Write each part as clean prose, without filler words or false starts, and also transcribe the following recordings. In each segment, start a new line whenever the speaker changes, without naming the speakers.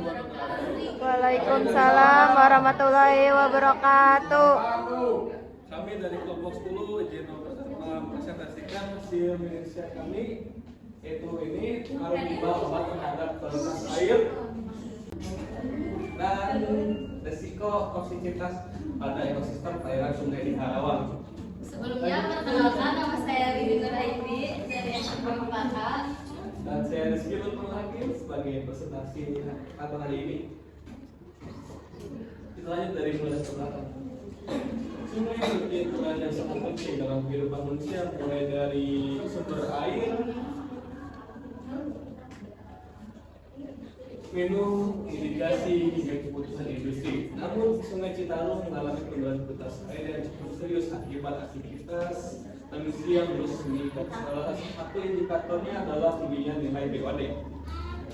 Waalaikumsalam warahmatullahi wabarakatuh.
Kami dari kelompok 10 izin mempresentasikan hasil penelitian kami, yaitu ini kalau limbah obat terhadap kualitas air dan resiko toksisitas pada ekosistem perairan Sungai di Karawang.
Sebelumnya, perkenalkan nama saya Rini Nuraini dari SMA Kepala.
Dan saya Rizky Lutfi Hakim sebagai presentasi atau hari ini. Kita lanjut dari mulai ke belakang. Sungai memiliki peran yang sangat penting dalam kehidupan manusia, mulai dari sumber air, minum, irigasi, hingga kebutuhan industri. Namun, Sungai Citarum mengalami penurunan kualitas air yang cukup serius akibat aktivitas manusia yang terus meningkat. Salah satu indikatornya adalah tingginya nilai BOD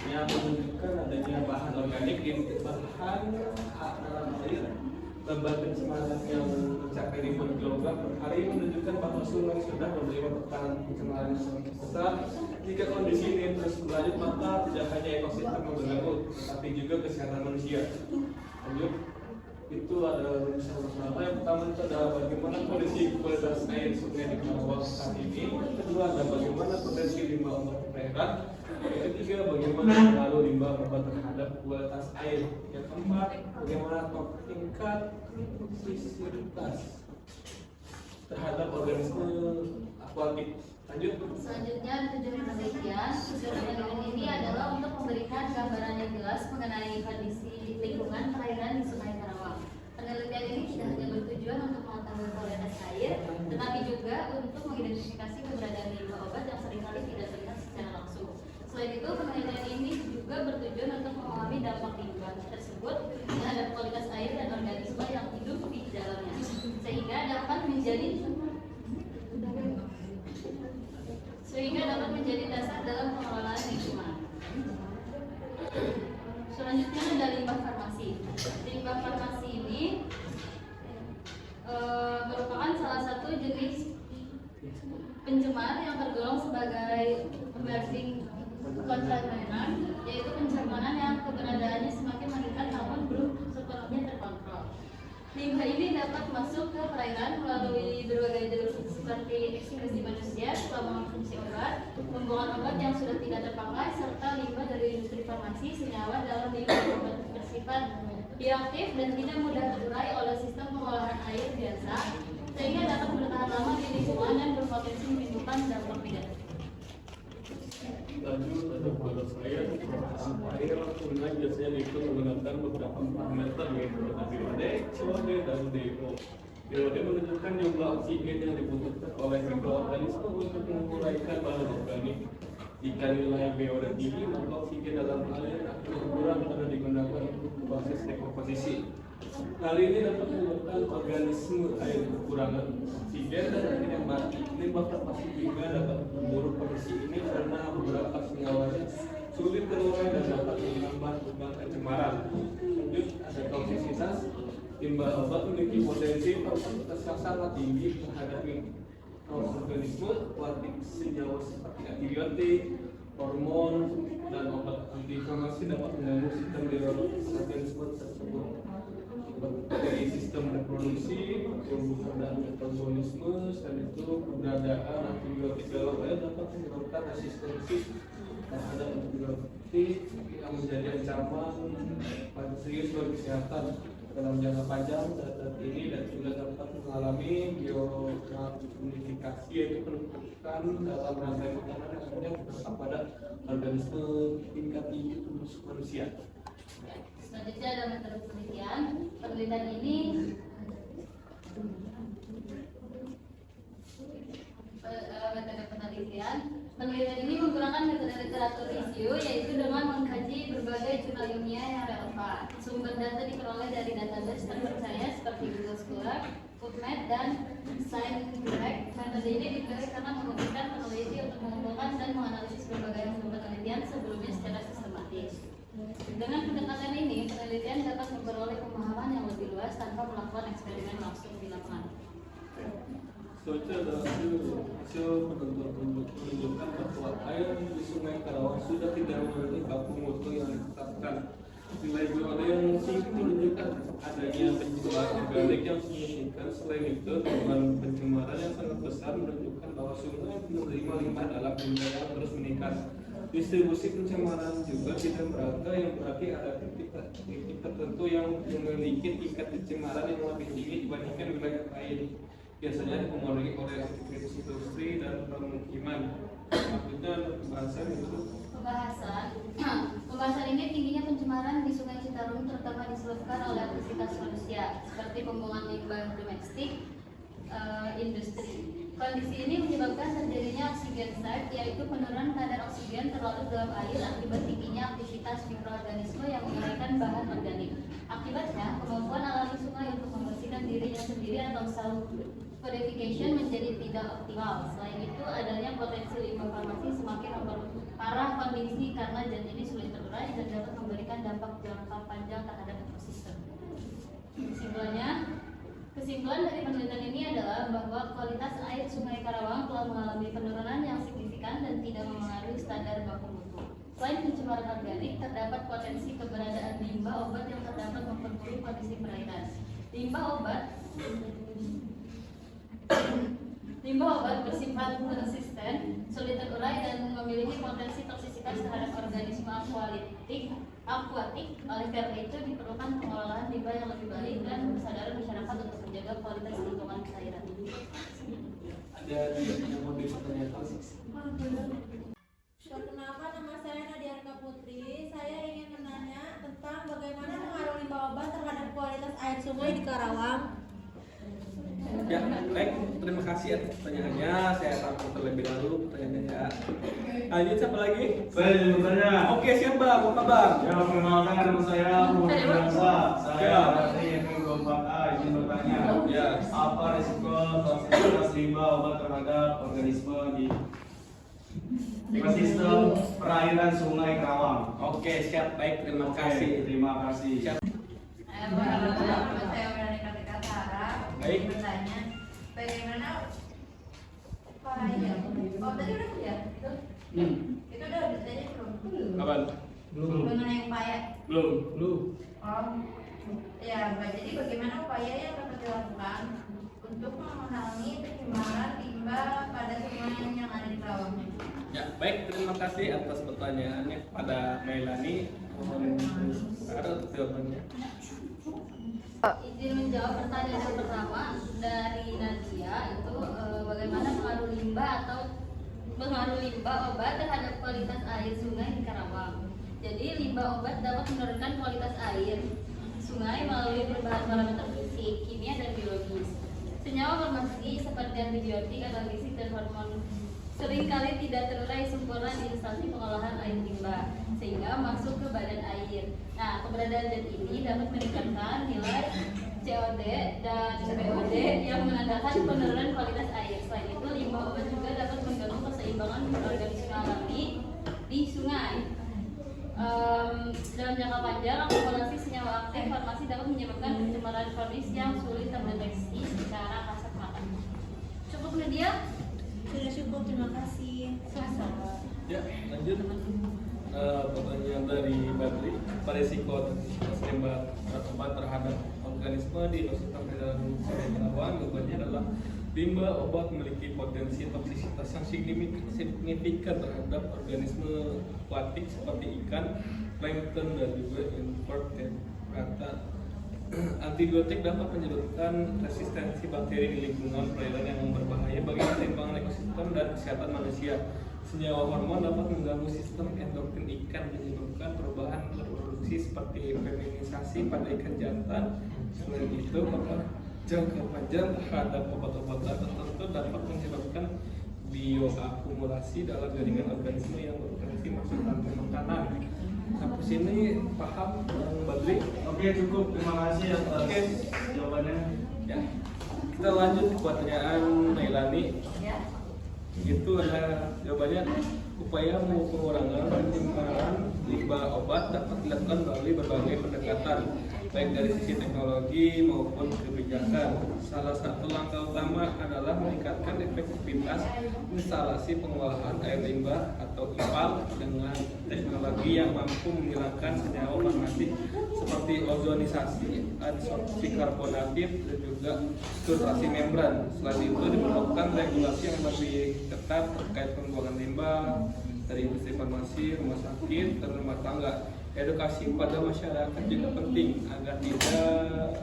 yang menunjukkan adanya bahan organik di bahan dalam air. Lembar pencemaran yang mencapai ribuan kilogram per hari menunjukkan bahwa sungai sudah menerima tekanan pencemaran yang sangat besar. Jika kondisi ini terus berlanjut, maka tidak hanya ekosistem yang terganggu, tapi juga kesehatan manusia. Lanjut, itu ada masalah. Yang pertama itu adalah bagaimana kondisi kualitas air sungai di Karawang saat ini. Yang kedua adalah bagaimana potensi limbah obat perairan. Yang ketiga, bagaimana pengaruh limbah obat terhadap kualitas air. Yang keempat, bagaimana tingkat toksisitas terhadap organisme akuatik. Lanjut.
Selanjutnya, tujuan penelitian. Tujuan penelitian ini adalah untuk memberikan gambaran yang jelas mengenai kondisi lingkungan perairan di Sungai Karawang. Penelitian ini tidak hanya bertujuan untuk mengetahui kualitas air, tetapi juga untuk mengidentifikasi keberadaan limbah obat yang seringkali tidak terlihat secara langsung. Selain itu, penelitian ini juga bertujuan untuk memahami dampak limbah tersebut terhadap kualitas air dan organisme yang hidup di dalamnya, sehingga dapat menjadi dasar dalam pengelolaan lingkungan. Selanjutnya ada limbah farmasi. Limbah farmasi ini merupakan salah satu jenis pencemar yang tergolong sebagai emerging contaminant, yaitu pencemaran yang keberadaannya semakin meningkat namun belum sepenuhnya terkontrol. Limbah ini dapat masuk ke perairan melalui berbagai jalur seperti ekskresi manusia setelah mengonsumsi obat, pembuangan obat yang sudah tidak terpakai, serta limbah dari industri farmasi. Senyawa dalam limbah obat bersifat bioaktif dan tidak mudah terurai oleh sistem pengolahan air biasa, sehingga dapat bertahan lama di lingkungan dan berpotensi menimbulkan dampak negatif.
Lanjut, ada kualitas air. Air sungai biasanya dihitung menggunakan beberapa parameter, yaitu BOD, COD, dan DO. BOD menunjukkan jumlah oksigen yang dibutuhkan oleh mikroorganisme untuk menguraikan bahan organik. Jika nilai BOD tinggi, maka oksigen dalam air akan berkurang karena digunakan untuk proses dekomposisi. Hal ini dapat menyebabkan organisme air kekurangan oksigen dan akhirnya mati. Limbah farmasi juga dapat memburuk kondisi ini karena beberapa senyawanya sulit terurai dan dapat menambah beban pencemaran. Lanjut, ada toksisitas. Limbah obat memiliki potensi toksisitas yang sangat tinggi terhadap organisme akuatik. Senyawa seperti antibiotik, hormon, dan obat antiinflamasi dapat mengganggu sistem organisme tersebut, dari sistem reproduksi, tumbuhan dan metabolisme. Selain itu, keberadaan antibiotik dalam air dapat menyebabkan resistensi terhadap antibiotik yang menjadi ancaman pada serius bagi kesehatan dalam jangka panjang. Zat ini dan juga dapat mengalami biomodifikasi, yaitu penumpukan dalam rantai makanan yang akhirnya berdampak pada organisme tingkat tinggi tubuh manusia.
Selanjutnya ada metode penelitian. Penelitian ini Penelitian ini menggunakan metode literatur review, yaitu dengan mengkaji berbagai jurnal ilmiah yang relevan. Sumber data diperoleh dari database terpercaya seperti Google Scholar, PubMed, dan ScienceDirect. Metode ini dipilih karena memungkinkan peneliti untuk mengumpulkan dan menganalisis berbagai hasil penelitian sebelumnya secara sistematis. Dengan pendekatan ini, penelitian dapat memperoleh pemahaman yang lebih luas tanpa melakukan eksperimen langsung di lapangan.
Itu adalah hasil menunjukkan bahwa air di Sungai Karawang sudah tidak memiliki baku mutu yang ditetapkan. Nilai BOD yang singkat menunjukkan adanya pencemaran organik yang signifikan. Selain itu, pencemaran yang sangat besar menunjukkan bahwa sungai menerima limbah dalam jumlah yang terus meningkat. Distribusi pencemaran juga tidak merata, yang berarti ada titik tertentu yang memiliki tingkat pencemaran yang lebih tinggi dibandingkan wilayah lain. Biasanya dipengaruhi oleh aktivitas industri dan permukiman. Selanjutnya pembahasan itu.
Pembahasan ini tingginya pencemaran di Sungai Citarum terutama disebabkan oleh aktivitas manusia seperti pembuangan limbah domestik, industri. Kondisi ini menyebabkan terjadinya oksigen surge, yaitu penurunan kadar oksigen terlarut dalam air akibat tingginya aktivitas mikroorganisme yang menguraikan bahan organik. Akibatnya, kemampuan alami sungai untuk membersihkan dirinya sendiri atau self-purification menjadi tidak optimal. Selain itu, adanya potensi limbah farmasi semakin memperparah kondisi karena zat ini sulit terurai dan dapat memberikan dampak jangka panjang terhadap ekosistem. Kesimpulan dari penelitian ini adalah bahwa kualitas air Sungai Karawang telah mengalami penurunan yang signifikan dan tidak memengaruhi standar baku mutu. Selain pencemaran organik, terdapat potensi keberadaan limbah obat yang terdapat memperburuk kondisi perairan. Limbah obat bersifat persisten, sulit terurai, dan memiliki potensi toksisitas terhadap organisme akuatik. Oleh karena itu diperlukan pengolahan limbah yang lebih baik dan kesadaran masyarakat untuk menjaga kualitas lingkungan perairan.
Ada yang mau dipertanyakan?
Perkenalkan, nama saya Nadia Arka Putri. Saya ingin menanya tentang bagaimana pengaruh limbah obat terhadap kualitas air sungai di Karawang.
Ya, baik. Terima kasih atas pertanyaannya. Saya rangkum terlebih dahulu pertanyaannya ya. Lanjut, siapa lagi?
Saya ingin bertanya.
Oke, siap Bang. Apa Bang?
Ya, perkenalkan nama saya Muhammad Biasa. Saya dari FM24A ingin bertanya.
Ya.
Apa risiko toksisitas limbah obat terhadap organisme di ekosistem perairan Sungai Karawang?
Oke, siap. Baik, terima
Oke,
kasih.
terima kasih.
Siap.
Saya Veronica Tika Sarah.
Baik.
Bertanya, bagaimana pahaya? Oh, tadi udah ya? Itu udah tadi belum?
Kapan?
Mengenai upaya.
Belum.
Oh, ya. Jadi bagaimana upaya yang dapat dilakukan untuk mengurangi pencemaran limbah pada sungai yang ada di Karawang?
Ya, baik. Terima kasih atas pertanyaannya pada Melani. Mohon ada jawabannya.
Izin menjawab pertanyaan yang pertama dari Nadia itu bagaimana pengaruh limbah obat terhadap kualitas air sungai di Karawang. Jadi limbah obat dapat menurunkan kualitas air sungai melalui perubahan parameter fisik, kimia, dan biologis. Senyawa farmasi seperti antibiotik, analgesik, dan hormon seringkali tidak terurai sempurna di instansi pengolahan air limbah sehingga masuk ke badan air. Nah, keberadaan zat ini dapat meningkatkan nilai COD dan BOD yang menandakan penurunan kualitas air. Selain itu, limbah obat juga dapat mengganggu keseimbangan organisme alami di sungai. Dalam jangka panjang, akumulasi senyawa aktif farmasi dapat menyebabkan pencemaran kronis yang sulit terdeteksi secara kasat mata. Cukup Nadia?
Sudah cukup, terima kasih.
Ya, lanjut. Pertanyaan dari Badri, apa risiko toksisitas limbah obat terhadap organisme di ekosistem perairan Sungai Karawang? Jawabannya adalah limbah obat memiliki potensi toksisitas yang signifikan terhadap organisme akuatik seperti ikan, plankton, dan juga invertebrata. Antibiotik dapat menyebabkan resistensi bakteri di lingkungan perairan yang berbahaya bagi keseimbangan ekosistem dan kesehatan manusia. Senyawa hormon dapat mengganggu sistem endokrin ikan, menyebabkan perubahan reproduksi seperti feminisasi pada ikan jantan. Selain itu, jangka panjang terhadap obat-obatan tertentu dapat menyebabkan bioakumulasi dalam jaringan organisme yang berpotensi masuk rantai makanan. Sampai sini paham Bang Badri?
Oke, cukup. Terima kasih atas jawabannya.
Ya. Kita lanjut ke pertanyaan Nailani.
Ya.
Itu ada jawabannya. Upaya pengurangan pencemaran limbah obat dapat dilakukan melalui berbagai pendekatan.
baik dari sisi teknologi maupun kebijakan. Salah satu langkah utama adalah meningkatkan efektivitas instalasi pengolahan air limbah atau IPAL dengan teknologi yang mampu menghilangkan senyawa magnetik seperti ozonisasi, adsorpsi karbonatif, dan juga filtrasi membran. Selain itu diperlukan regulasi yang lebih ketat terkait pembuangan limbah dari industri farmasi, rumah sakit, dan rumah tangga. Edukasi pada masyarakat juga penting agar tidak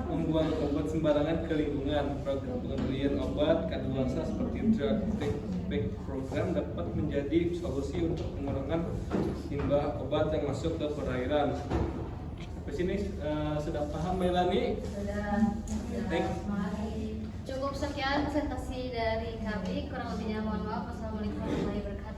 membuang obat sembarangan ke lingkungan. Program pengembalian obat kadaluarsa seperti drug take back program dapat menjadi solusi untuk pengurangan limbah obat yang masuk ke perairan. Sampai sini sudah paham Melani?
Sudah.
Thank.
Cukup sekian presentasi dari kami, kurang lebihnya mohon maaf. Wassalamualaikum warahmatullahi wabarakatuh.